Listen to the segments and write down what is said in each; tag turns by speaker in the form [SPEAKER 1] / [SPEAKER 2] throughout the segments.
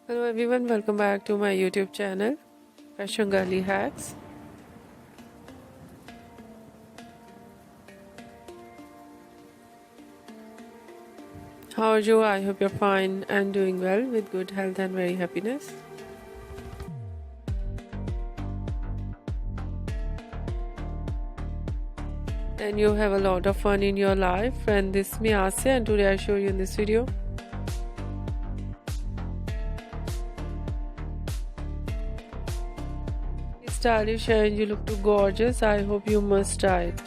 [SPEAKER 1] Hello everyone, welcome back to my YouTube channel, Fashion Girly Hacks. How are you? I hope you're fine and doing well with good health and very happiness. And you have a lot of fun in your life. And this is me Asya, and today I show you in this video stylish and you look too gorgeous. I hope you must try it.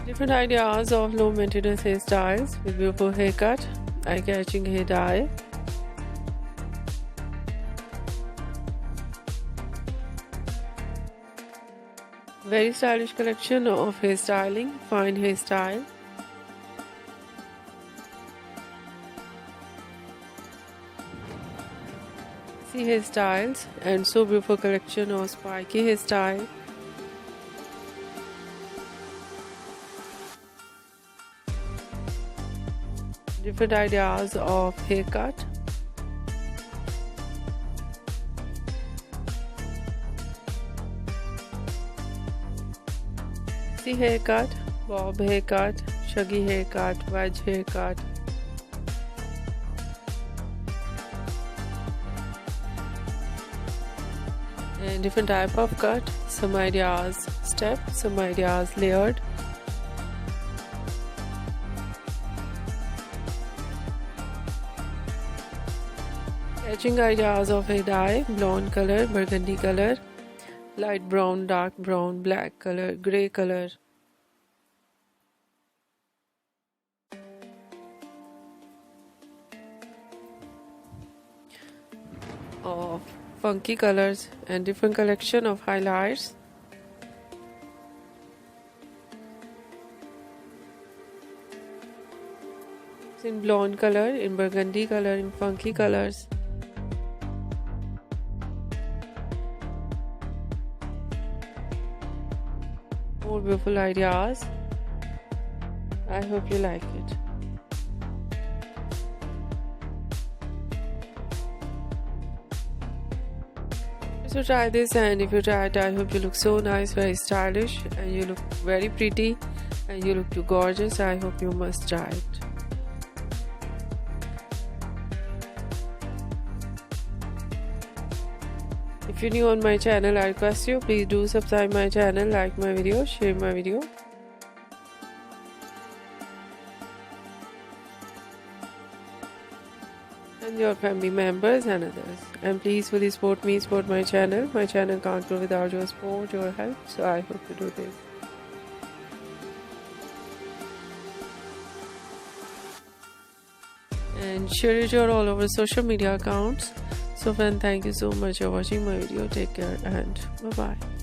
[SPEAKER 1] Different ideas of low maintenance hairstyles with beautiful haircut, eye-catching hair dye, very stylish collection of hairstyling, fine hairstyle. Hairstyles and so beautiful collection of spiky hairstyle. Different ideas of haircut. Haircut, bob haircut, shaggy haircut, wedge haircut. And different type of cut, some ideas step, some ideas layered. Catching ideas of hair dye, blonde color, burgundy color, light brown, dark brown, black color, grey color. Of funky colors and different collection of highlights. In blonde color, in burgundy color, in funky colors. More beautiful ideas. I hope you like it. So try this, and if you try it, I hope you look so nice, very stylish, and you look very pretty, and you look too gorgeous. I hope you must try it. If you're new on my channel, I request you please do subscribe my channel, like my video, share my video. And your family members and others, and please fully support me, support my channel. My channel can't grow without your support, your help, so I hope you do this. And share it your all over social media accounts. So friend, thank you so much for watching my video. Take care and bye bye.